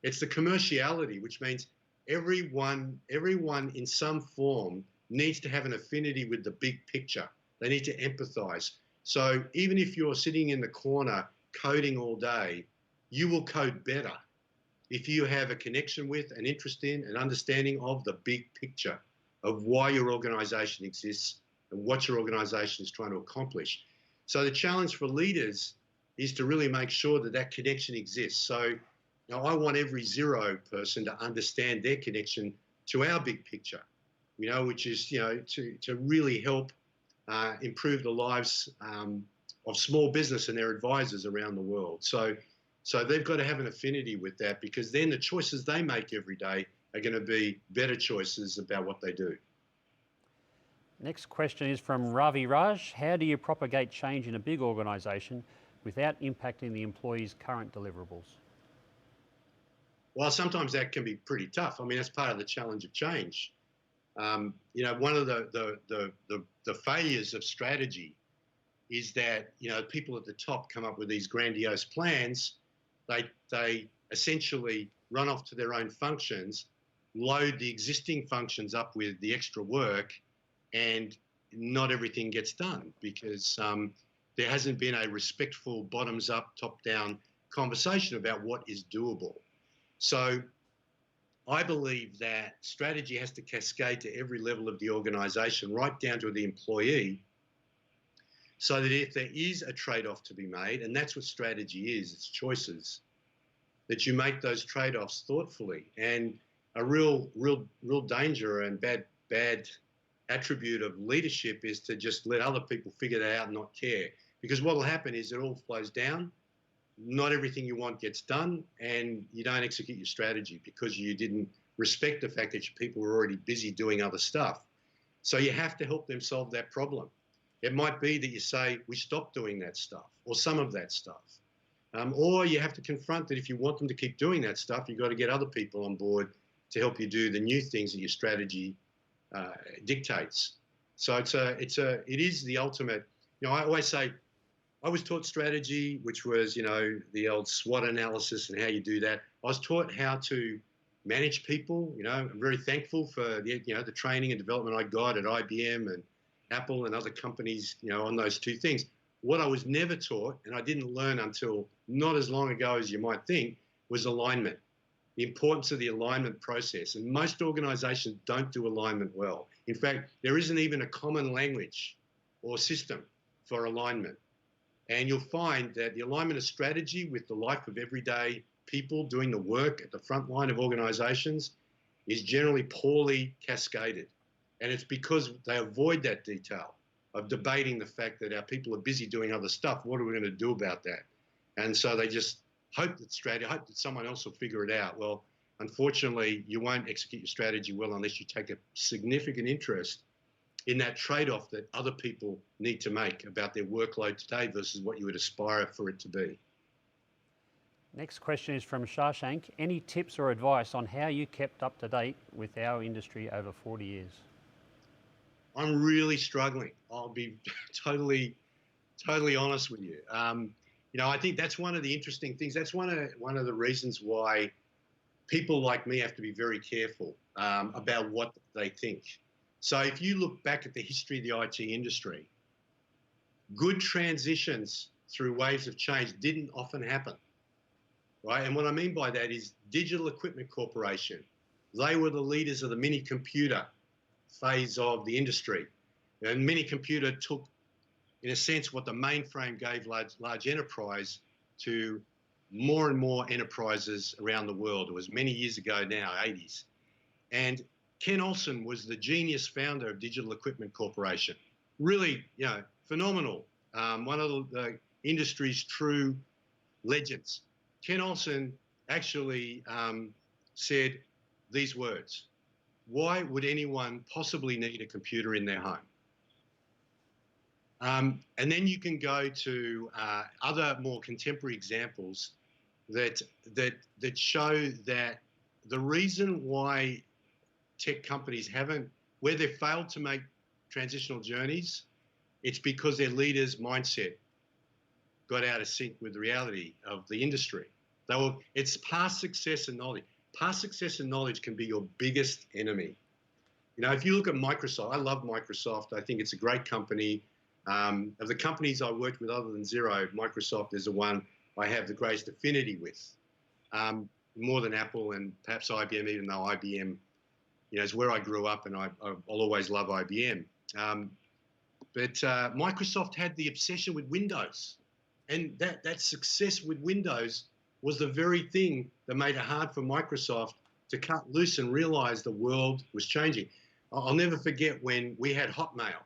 it's the commerciality, which means everyone in some form needs to have an affinity with the big picture. They need to empathize. So even if you're sitting in the corner coding all day, you will code better if you have a connection with, an interest in, an understanding of the big picture of why your organization exists and what your organization is trying to accomplish. So the challenge for leaders is to really make sure that that connection exists. So I want every Xero person to understand their connection to our big picture, which is, to really help improve the lives of small business and their advisors around the world. So they've got to have an affinity with that, because then the choices they make every day are going to be better choices about what they do. Next question is from Ravi Raj. How do you propagate change in a big organisation without impacting the employees' current deliverables? Well, sometimes that can be pretty tough. I mean, that's part of the challenge of change. One of the failures of strategy is that, people at the top come up with these grandiose plans. They essentially run off to their own functions, load the existing functions up with the extra work, and not everything gets done because there hasn't been a respectful bottoms-up, top-down conversation about what is doable. So I believe that strategy has to cascade to every level of the organisation, right down to the employee, so that if there is a trade-off to be made, and that's what strategy is, it's choices, that you make those trade-offs thoughtfully. And a real danger and bad attribute of leadership is to just let other people figure that out and not care. Because what will happen is it all flows down, not everything you want gets done, and you don't execute your strategy because you didn't respect the fact that your people were already busy doing other stuff. So you have to help them solve that problem. It might be that you say, we stop doing that stuff or some of that stuff. Or you have to confront that if you want them to keep doing that stuff, you've got to get other people on board to help you do the new things that your strategy dictates. So it is the ultimate I always say I was taught strategy, which was, the old SWOT analysis and how you do that. I was taught how to manage people. I'm very thankful for the training and development I got at IBM and Apple and other companies, on those two things. What I was never taught, and I didn't learn until not as long ago as you might think, was alignment. The importance of the alignment process. And most organizations don't do alignment well. In fact, there isn't even a common language or system for alignment. And you'll find that the alignment of strategy with the life of everyday people doing the work at the front line of organizations is generally poorly cascaded. And it's because they avoid that detail of debating the fact that our people are busy doing other stuff. What are we going to do about that? And so they just hope that someone else will figure it out. Well, unfortunately, you won't execute your strategy well unless you take a significant interest in that trade-off that other people need to make about their workload today versus what you would aspire for it to be. Next question is from Shashank. Any tips or advice on how you kept up to date with our industry over 40 years? I'm really struggling. I'll be totally honest with you. I think that's one of the interesting things. That's one of the reasons why people like me have to be very careful about what they think. So if you look back at the history of the IT industry, good transitions through waves of change didn't often happen, right? And what I mean by that is Digital Equipment Corporation. They were the leaders of the mini computer phase of the industry. And mini computer took, in a sense, what the mainframe gave large enterprise to more and more enterprises around the world. It was many years ago now, 80s. And Ken Olsen was the genius founder of Digital Equipment Corporation. Really, phenomenal. One of the industry's true legends. Ken Olsen actually said these words: "Why would anyone possibly need a computer in their home?" And then you can go to other more contemporary examples that show that the reason why tech companies where they've failed to make transitional journeys, it's because their leaders' mindset got out of sync with the reality of the industry. It's past success and knowledge. Past success and knowledge can be your biggest enemy. If you look at Microsoft, I love Microsoft. I think it's a great company. Of the companies I worked with other than Xero, Microsoft is the one I have the greatest affinity with, more than Apple and perhaps IBM, even though IBM is where I grew up, and I'll always love IBM. But Microsoft had the obsession with Windows, and that success with Windows was the very thing that made it hard for Microsoft to cut loose and realize the world was changing. I'll never forget when we had Hotmail.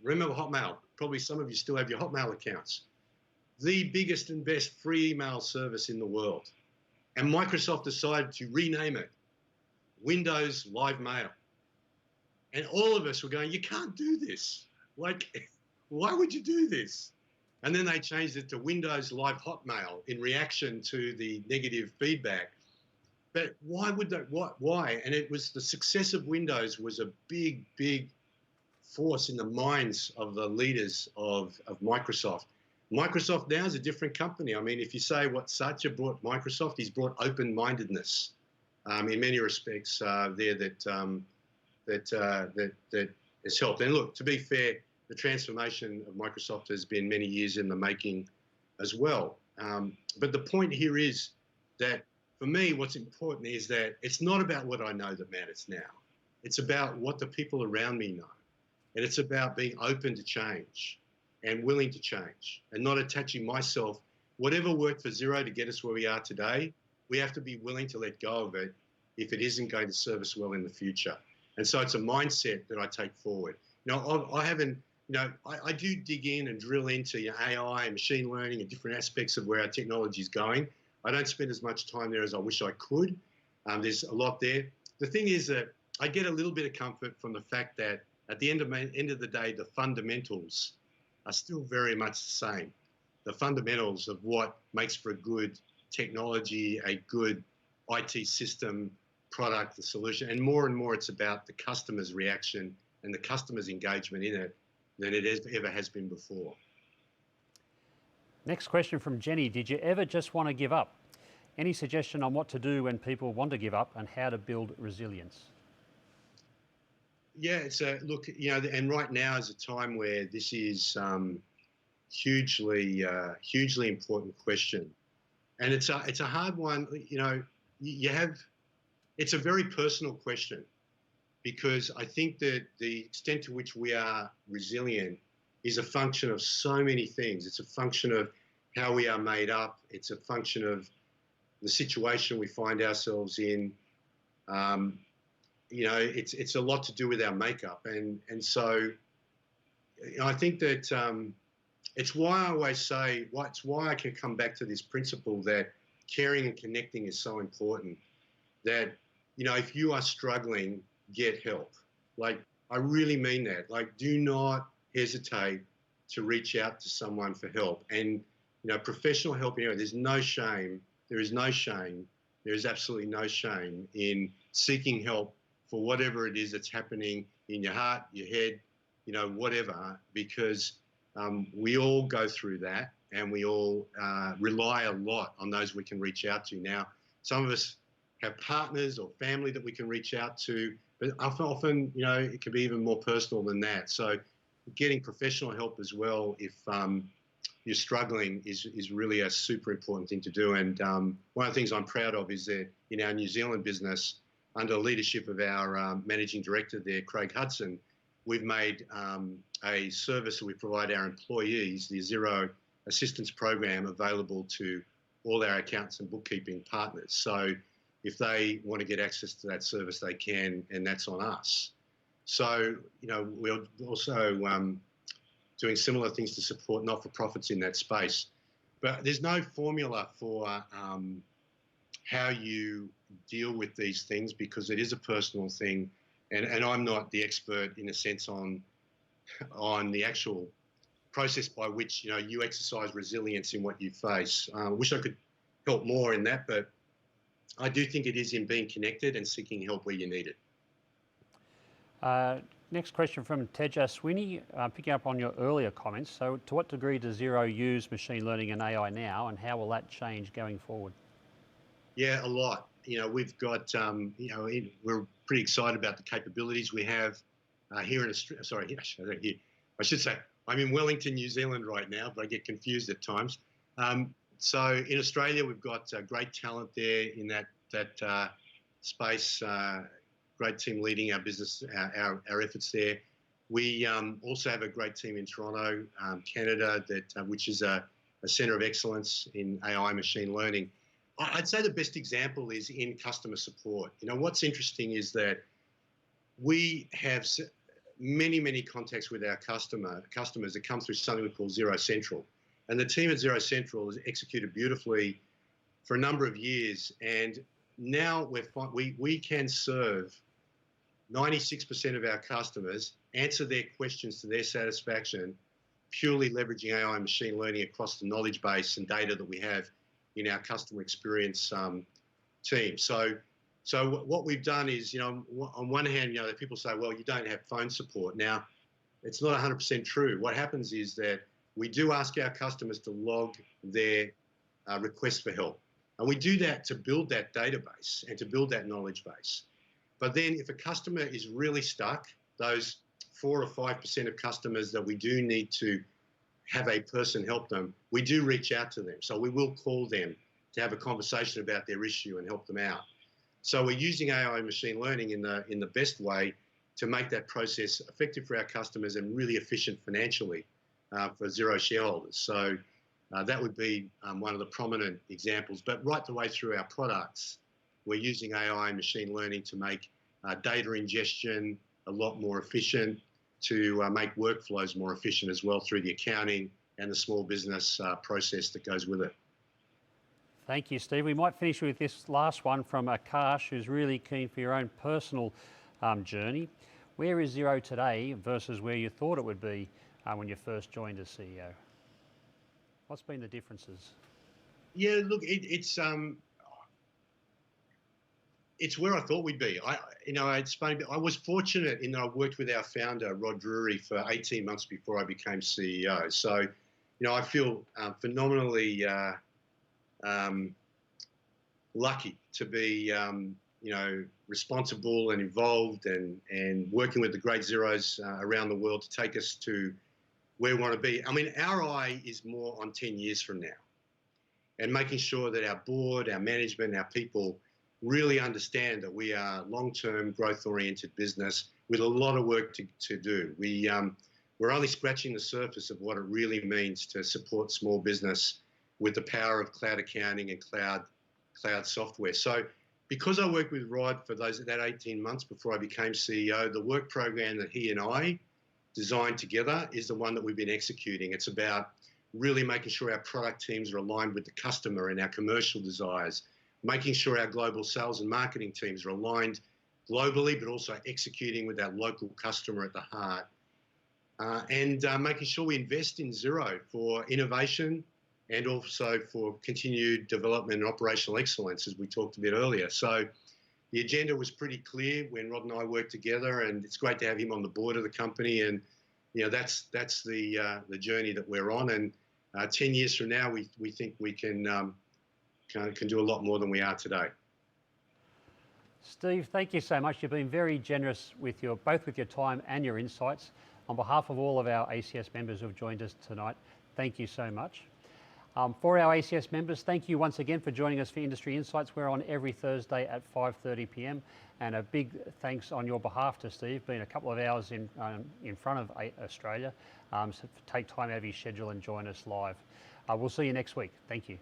Remember Hotmail? Probably some of you still have your Hotmail accounts. The biggest and best free email service in the world. And Microsoft decided to rename it Windows Live Mail. And all of us were going, you can't do this. Like, why would you do this? And then they changed it to Windows Live Hotmail in reaction to the negative feedback. But why would that? Why? And it was the success of Windows was a big, big force in the minds of the leaders of Microsoft. Microsoft now is a different company. I mean, if you say what Satya brought Microsoft, he's brought open-mindedness in many respects there that has helped. And look, to be fair, the transformation of Microsoft has been many years in the making as well. But the point here is that for me, what's important is that it's not about what I know that matters now. It's about what the people around me know. And it's about being open to change and willing to change and not attaching myself. Whatever worked for Xero to get us where we are today, we have to be willing to let go of it if it isn't going to serve us well in the future. And so it's a mindset that I take forward. I do dig in and drill into AI and machine learning and different aspects of where our technology is going. I don't spend as much time there as I wish I could. There's a lot there. The thing is that I get a little bit of comfort from the fact that at the end of the day, the fundamentals are still very much the same. The fundamentals of what makes for a good technology, a good IT system, product, the solution, and more it's about the customer's reaction and the customer's engagement in it, than it ever has been before. Next question from Jenny. Did you ever just want to give up? Any suggestion on what to do when people want to give up and how to build resilience? Yeah, it's a look, and right now is a time where this is hugely important question, and it's a hard one. It's a very personal question, because I think that the extent to which we are resilient is a function of so many things. It's a function of how we are made up. It's a function of the situation we find ourselves in. It's a lot to do with our makeup, and so I think that it's why I always say, it's why I can come back to this principle that caring and connecting is so important. That if you are struggling, get help. Like, I really mean that. Like, do not hesitate to reach out to someone for help. And professional help. There's no shame. There is no shame. There is absolutely no shame in seeking help for whatever it is that's happening in your heart, your head, whatever, because we all go through that, and we all rely a lot on those we can reach out to. Now, some of us have partners or family that we can reach out to, but often, it can be even more personal than that. So getting professional help as well, if you're struggling, is really a super important thing to do. And one of the things I'm proud of is that in our New Zealand business, under the leadership of our managing director there, Craig Hudson, we've made a service that we provide our employees, the Xero assistance program, available to all our accountants and bookkeeping partners. So if they want to get access to that service, they can, and that's on us. So, we're also doing similar things to support not-for-profits in that space. But there's no formula for how you deal with these things, because it is a personal thing, and I'm not the expert, in a sense, on the actual process by which you exercise resilience in what you face. Wish I could help more in that, but I do think it is in being connected and seeking help where you need it. Next question from Teja Sweeney, picking up on your earlier comments. So to what degree does Xero use machine learning and AI now, and how will that change going forward? Yeah, a lot. We've got, we're pretty excited about the capabilities we have here in Australia. Sorry, I should say I'm in Wellington, New Zealand right now, but I get confused at times. So in Australia, we've got great talent there in that space. Great team leading our business, our efforts there. We also have a great team in Toronto, Canada, which is a centre of excellence in AI machine learning. I'd say the best example is in customer support. What's interesting is that we have many contacts with our customers that come through something we call Xero Central. And the team at Xero Central has executed beautifully for a number of years. And now we can serve 96% of our customers, answer their questions to their satisfaction, purely leveraging AI and machine learning across the knowledge base and data that we have in our customer experience team. So what we've done is, on one hand, people say, well, you don't have phone support. Now, it's not 100% true. What happens is that we do ask our customers to log their request for help. And we do that to build that database and to build that knowledge base. But then if a customer is really stuck, those 4 or 5% of customers that we do need to have a person help them, we do reach out to them. So we will call them to have a conversation about their issue and help them out. So we're using AI and machine learning in the best way to make that process effective for our customers and really efficient financially for Xero shareholders. So that would be one of the prominent examples. But right the way through our products, we're using AI and machine learning to make data ingestion a lot more efficient, to make workflows more efficient as well through the accounting and the small business process that goes with it. Thank you, Steve. We might finish with this last one from Akash, who's really keen for your own personal journey. Where is Xero today versus where you thought it would be when you first joined as CEO? What's been the differences? Yeah, look, it's where I thought we'd be. It's funny. I was fortunate in that I worked with our founder, Rod Drury, for 18 months before I became CEO. So, I feel phenomenally lucky to be, responsible and involved and working with the great Xeros around the world to take us to where we want to be. I mean, our eye is more on 10 years from now and making sure that our board, our management, our people really understand that we are long-term growth-oriented business with a lot of work to do. We're only scratching the surface of what it really means to support small business with the power of cloud accounting and cloud software. So because I worked with Rod for that 18 months before I became CEO, the work program that he and I designed together is the one that we've been executing. It's about really making sure our product teams are aligned with the customer and our commercial desires, making sure our global sales and marketing teams are aligned globally, but also executing with our local customer at the heart. And making sure we invest in Xero for innovation and also for continued development and operational excellence, as we talked a bit earlier. So the agenda was pretty clear when Rod and I worked together, and it's great to have him on the board of the company. And that's the journey that we're on. And 10 years from now, we think we can do a lot more than we are today. Steve, thank you so much. You've been very generous with both with your time and your insights. On behalf of all of our ACS members who have joined us tonight, thank you so much. For our ACS members, thank you once again for joining us for Industry Insights. We're on every Thursday at 5:30 p.m. And a big thanks on your behalf to Steve, being a couple of hours in front of Australia. So take time out of your schedule and join us live. We'll see you next week. Thank you.